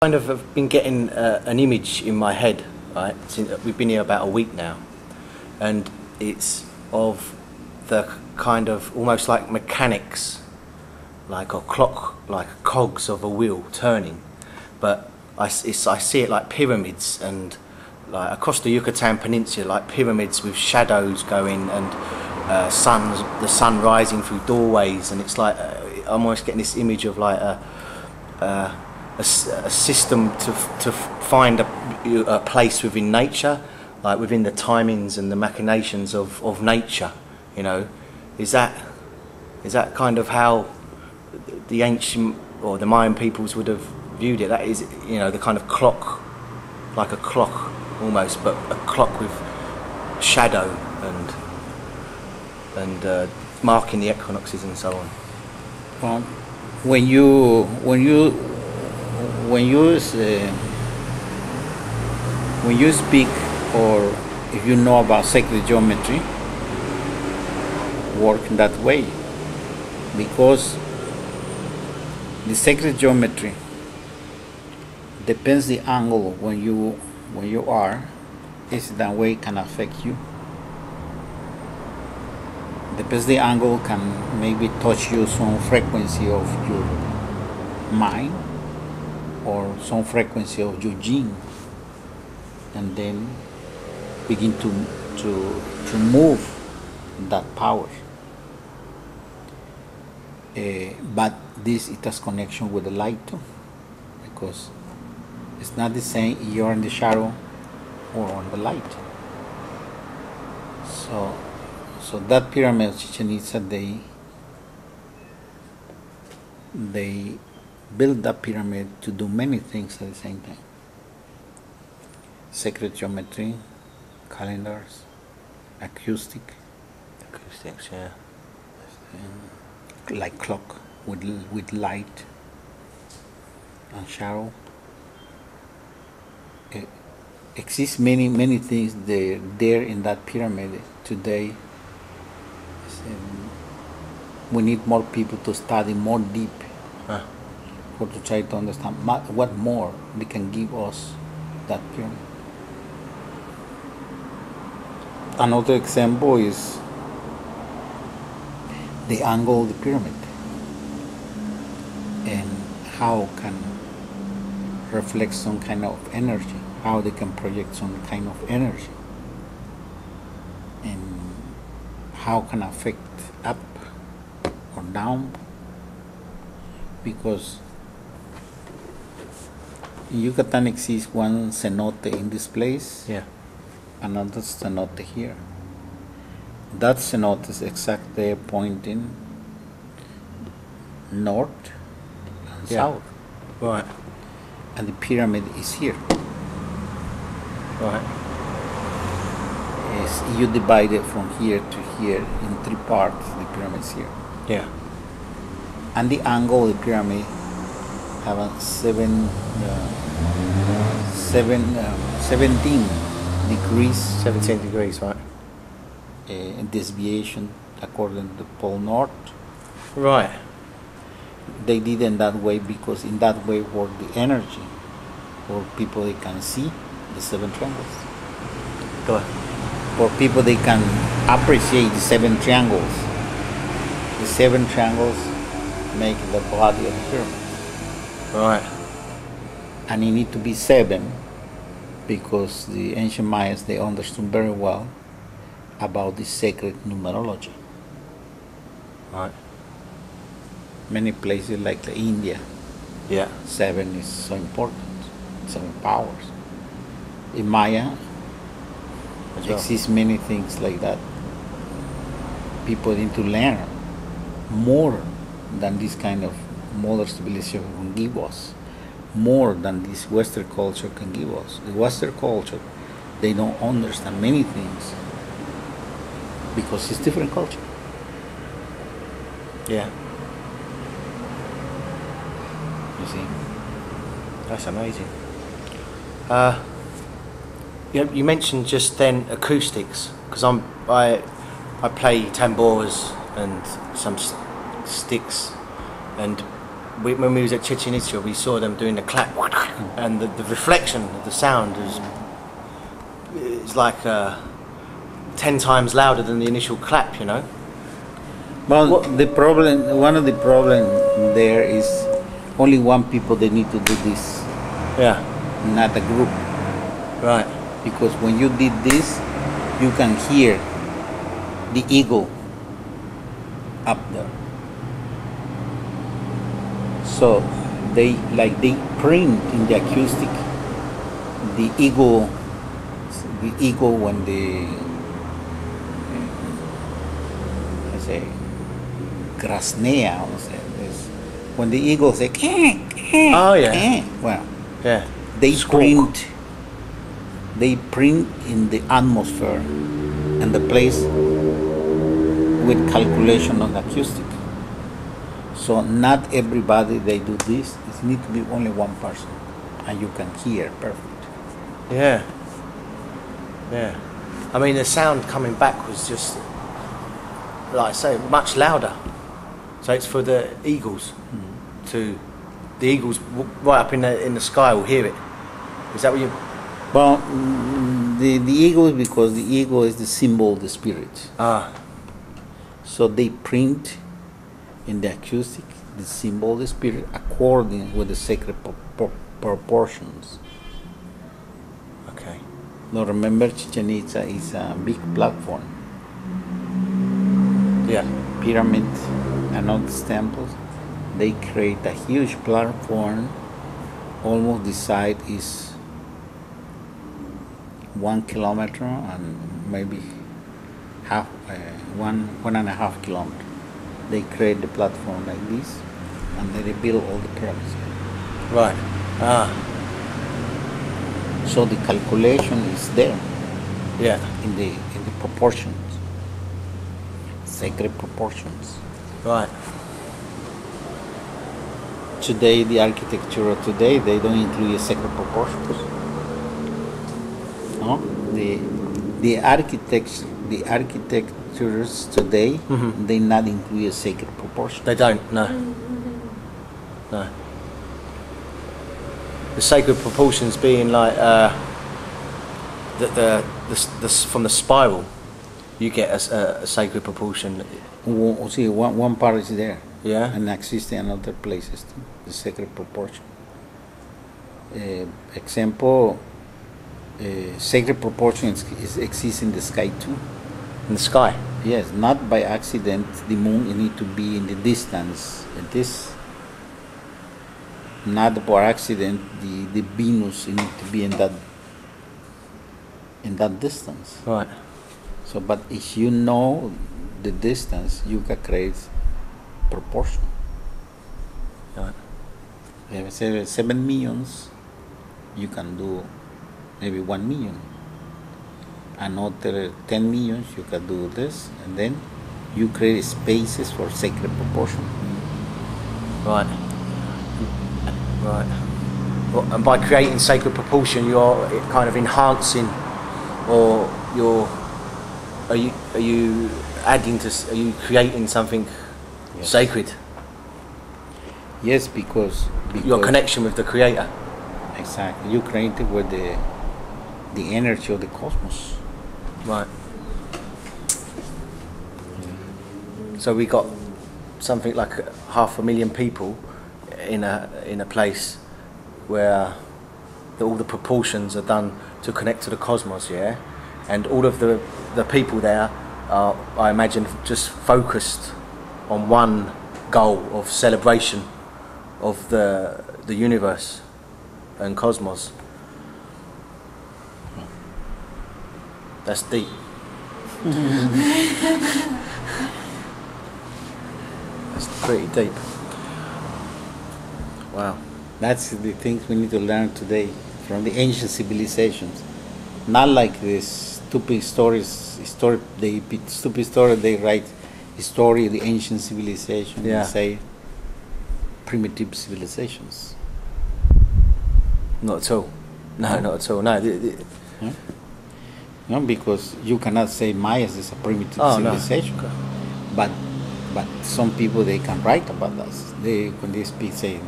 Kind of have been getting an image in my head, right? Since we've been here about a week now, and it's of the kind of almost like mechanics, like a clock, like cogs of a wheel turning, but I see it like pyramids, and like across the Yucatan Peninsula, like pyramids with shadows going, and the sun rising through doorways, and it's like I'm almost getting this image of like a system to find a place within nature, like within the timings and the machinations of nature. You know, is that kind of how the ancient or the Mayan peoples would have viewed it? That is, you know, the kind of clock, like a clock almost, but a clock with shadow and marking the equinoxes and so on. Well, when you speak, or if you know about sacred geometry, work in that way, because the sacred geometry depends the angle when you are, is that way can affect you. Depends the angle can maybe touch you some frequency of your mind or some frequency of your gene, and then begin to move that power. But it has connection with the light too, because it's not the same if you're in the shadow or on the light. So that pyramid of Chichen Itza, they build that pyramid to do many things at the same time. Sacred geometry, calendars, acoustics, Yeah. like clock with light and shadow. Exists many things there in that pyramid today. We need more people to study more deep, for to try to understand what more they can give us that pyramid. Another example is the angle of the pyramid and how can reflect some kind of energy, how they can project some kind of energy, and how can affect up or down, because in Yucatan exists one cenote in this place, Yeah. another cenote here. That cenote is exactly pointing north and south, Right. and the pyramid is here. Right. You divide it from here to here in three parts. The pyramid is here, Yeah. and the angle of the pyramid have a 17 degrees 17 degrees, right? Deviation according to the pole north. Right. They did in that way because in that way work the energy for people they can see the seven triangles. Go ahead. For people they can appreciate the seven triangles. The seven triangles make the body of the pyramid. Right. And it need to be seven because the ancient Mayans, they understood very well about the sacred numerology. Right. Many places like India, Yeah. seven is so important, seven powers. In Maya, As well. exists many things like that. People need to learn more than this kind of modern civilization can give us, more than this Western culture can give us. The Western culture, they don't understand many things because it's different culture. Yeah. You see, That's amazing. You mentioned just then acoustics, because I play tambours and some sticks, and when we was at Chichen Itza, we saw them doing the clap, and the reflection of the sound is like 10 times louder than the initial clap, you know. Well, one of the problems there is only one people they need to do this, Yeah. not a group. Right. Because when you did this, you can hear the eagle up there. So they print in the acoustic the eagle when I say grasnea, when the eagle say Oh yeah. well, Yeah. they Squawk. print in the atmosphere and the place with calculation on acoustic. So not everybody they do this. It needs to be only one person, and you can hear perfect. Yeah. Yeah. I mean, the sound coming back was just, like I say, much louder. So it's for the eagles the eagles right up in the sky will hear it. Is that what you? Well, the eagle is because the eagle is the symbol of the spirit. Ah. So they print in the acoustic the symbol of the spirit according with the sacred proportions. Okay. Now remember, Chichen Itza is a big platform. Yeah. Pyramid and all these temples, they create a huge platform. Almost the side is 1 kilometer and maybe half, 1.5 kilometers. They create the platform like this, and then they build all the pyramids. Right. Ah. So the calculation is there Yeah. in the proportions, sacred proportions. Right. Today, the architecture of today, they don't include sacred proportions. No, the architectures today, they not include sacred proportions. They don't. No. No. The sacred proportions being like the from the spiral, you get a sacred proportion. See, one part is there. Yeah. And exists in other places too, the sacred proportion. Example, sacred proportions exists in the sky too. In the sky. Yes, not by accident. The moon need to be in the distance. This, not by accident. The Venus need to be in that distance. Right. So, but if you know the distance, you can create proportion. Right. If you 7 millions, you can do maybe 1 million. Another 10 millions, you can do this, and then you create spaces for sacred proportion. Right. Right. Well, and by creating sacred proportion, you're kind of enhancing, or are you adding to? Are you creating something sacred? Yes, because Your connection with the Creator. Exactly, you create it with the energy of the cosmos. Right. So we got something like 500,000 people in a place where all the proportions are done to connect to the cosmos, yeah, and all of the people there are, I imagine, just focused on one goal of celebration of the universe and cosmos. That's deep. That's pretty deep. Wow. That's the things we need to learn today from the ancient civilizations. Not like this stupid stories. They write the story of the ancient civilization. Yeah. And say primitive civilizations. Not at all. No, not at all. No. Yeah? No, because you cannot say Mayas is a primitive Oh, no. civilization. Okay. But But some people, they can write about us. They, when they speak, say,